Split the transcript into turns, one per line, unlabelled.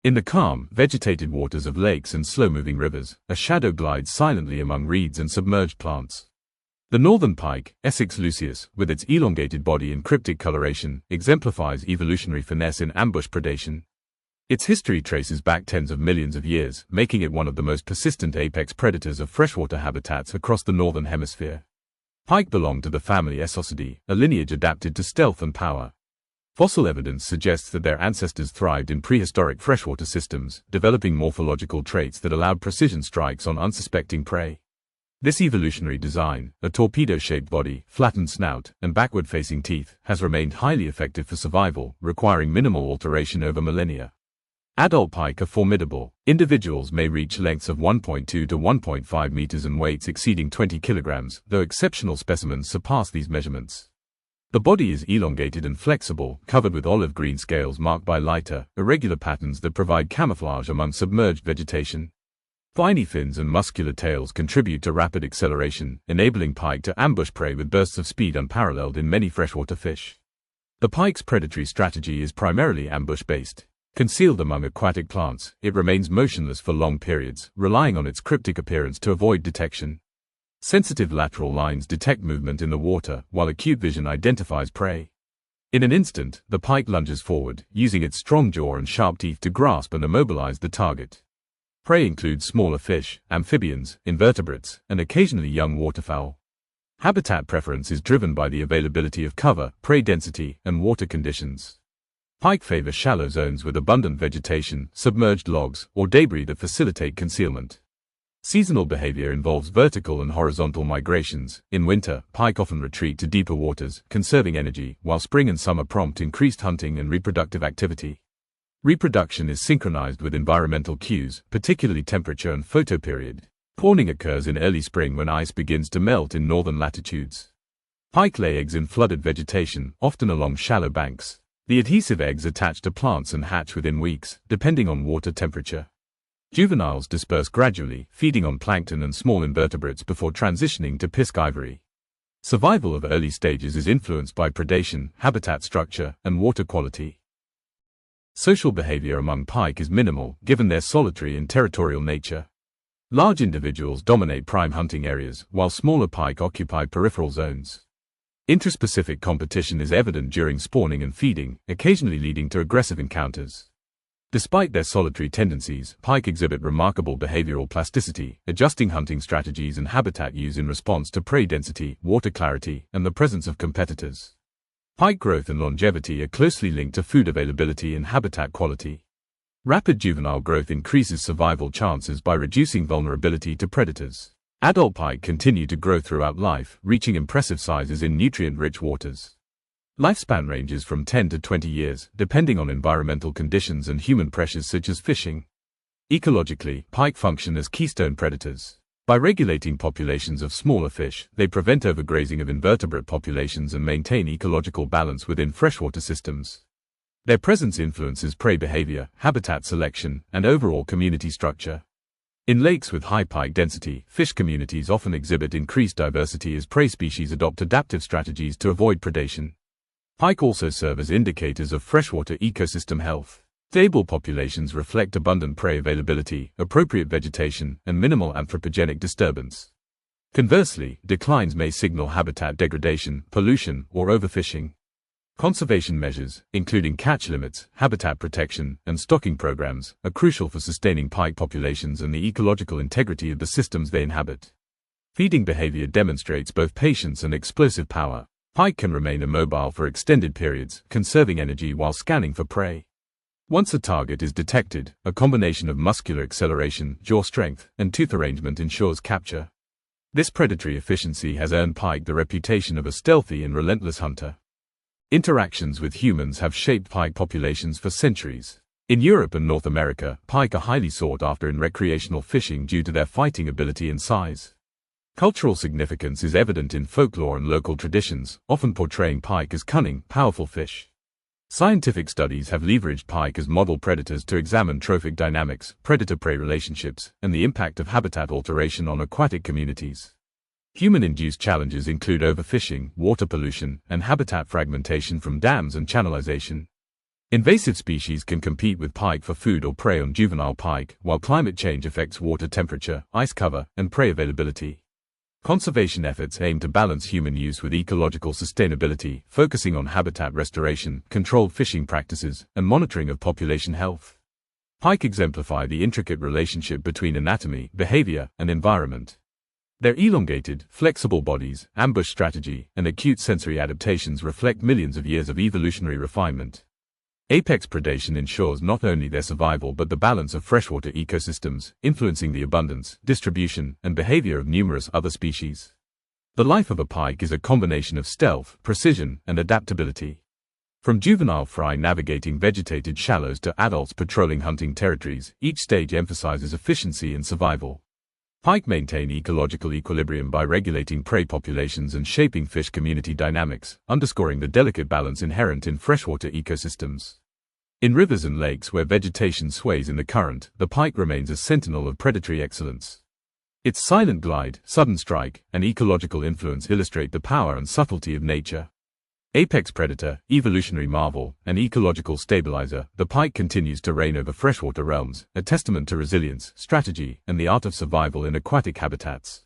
In the calm, vegetated waters of lakes and slow-moving rivers, a shadow glides silently among reeds and submerged plants. The northern pike, Essex lucius, with its elongated body and cryptic coloration, exemplifies evolutionary finesse in ambush predation. Its history traces back tens of millions of years, making it one of the most persistent apex predators of freshwater habitats across the Northern Hemisphere. Pike belong to the family Esocidae, a lineage adapted to stealth and power. Fossil evidence suggests that their ancestors thrived in prehistoric freshwater systems, developing morphological traits that allowed precision strikes on unsuspecting prey. This evolutionary design, a torpedo-shaped body, flattened snout, and backward-facing teeth, has remained highly effective for survival, requiring minimal alteration over millennia. Adult pike are formidable. Individuals may reach lengths of 1.2 to 1.5 meters and weights exceeding 20 kilograms, though exceptional specimens surpass these measurements. The body is elongated and flexible, covered with olive-green scales marked by lighter, irregular patterns that provide camouflage among submerged vegetation. Spiny fins and muscular tails contribute to rapid acceleration, enabling pike to ambush prey with bursts of speed unparalleled in many freshwater fish. The pike's predatory strategy is primarily ambush-based. Concealed among aquatic plants, it remains motionless for long periods, relying on its cryptic appearance to avoid detection. Sensitive lateral lines detect movement in the water, while acute vision identifies prey. In an instant, the pike lunges forward, using its strong jaw and sharp teeth to grasp and immobilize the target. Prey includes smaller fish, amphibians, invertebrates, and occasionally young waterfowl. Habitat preference is driven by the availability of cover, prey density, and water conditions. Pike favor shallow zones with abundant vegetation, submerged logs, or debris that facilitate concealment. Seasonal behavior involves vertical and horizontal migrations. In winter, pike often retreat to deeper waters, conserving energy, while spring and summer prompt increased hunting and reproductive activity. Reproduction is synchronized with environmental cues, particularly temperature and photoperiod. Spawning occurs in early spring when ice begins to melt in northern latitudes. Pike lay eggs in flooded vegetation, often along shallow banks. The adhesive eggs attach to plants and hatch within weeks, depending on water temperature. Juveniles disperse gradually, feeding on plankton and small invertebrates before transitioning to piscivory. Survival of early stages is influenced by predation, habitat structure, and water quality. Social behavior among pike is minimal, given their solitary and territorial nature. Large individuals dominate prime hunting areas, while smaller pike occupy peripheral zones. Interspecific competition is evident during spawning and feeding, occasionally leading to aggressive encounters. Despite their solitary tendencies, pike exhibit remarkable behavioral plasticity, adjusting hunting strategies and habitat use in response to prey density, water clarity, and the presence of competitors. Pike growth and longevity are closely linked to food availability and habitat quality. Rapid juvenile growth increases survival chances by reducing vulnerability to predators. Adult pike continue to grow throughout life, reaching impressive sizes in nutrient-rich waters. Lifespan ranges from 10 to 20 years, depending on environmental conditions and human pressures such as fishing. Ecologically, pike function as keystone predators. By regulating populations of smaller fish, they prevent overgrazing of invertebrate populations and maintain ecological balance within freshwater systems. Their presence influences prey behavior, habitat selection, and overall community structure. In lakes with high pike density, fish communities often exhibit increased diversity as prey species adopt adaptive strategies to avoid predation. Pike also serve as indicators of freshwater ecosystem health. Stable populations reflect abundant prey availability, appropriate vegetation, and minimal anthropogenic disturbance. Conversely, declines may signal habitat degradation, pollution, or overfishing. Conservation measures, including catch limits, habitat protection, and stocking programs, are crucial for sustaining pike populations and the ecological integrity of the systems they inhabit. Feeding behavior demonstrates both patience and explosive power. Pike can remain immobile for extended periods, conserving energy while scanning for prey. Once a target is detected, a combination of muscular acceleration, jaw strength, and tooth arrangement ensures capture. This predatory efficiency has earned pike the reputation of a stealthy and relentless hunter. Interactions with humans have shaped pike populations for centuries. In Europe and North America, pike are highly sought after in recreational fishing due to their fighting ability and size. Cultural significance is evident in folklore and local traditions, often portraying pike as cunning, powerful fish. Scientific studies have leveraged pike as model predators to examine trophic dynamics, predator-prey relationships, and the impact of habitat alteration on aquatic communities. Human-induced challenges include overfishing, water pollution, and habitat fragmentation from dams and channelization. Invasive species can compete with pike for food or prey on juvenile pike, while climate change affects water temperature, ice cover, and prey availability. Conservation efforts aim to balance human use with ecological sustainability, focusing on habitat restoration, controlled fishing practices, and monitoring of population health. Pike exemplify the intricate relationship between anatomy, behavior, and environment. Their elongated, flexible bodies, ambush strategy, and acute sensory adaptations reflect millions of years of evolutionary refinement. Apex predation ensures not only their survival but the balance of freshwater ecosystems, influencing the abundance, distribution, and behavior of numerous other species. The life of a pike is a combination of stealth, precision, and adaptability. From juvenile fry navigating vegetated shallows to adults patrolling hunting territories, each stage emphasizes efficiency and survival. Pike maintain ecological equilibrium by regulating prey populations and shaping fish community dynamics, underscoring the delicate balance inherent in freshwater ecosystems. In rivers and lakes where vegetation sways in the current, the pike remains a sentinel of predatory excellence. Its silent glide, sudden strike, and ecological influence illustrate the power and subtlety of nature. Apex predator, evolutionary marvel, and ecological stabilizer, the pike continues to reign over freshwater realms, a testament to resilience, strategy, and the art of survival in aquatic habitats.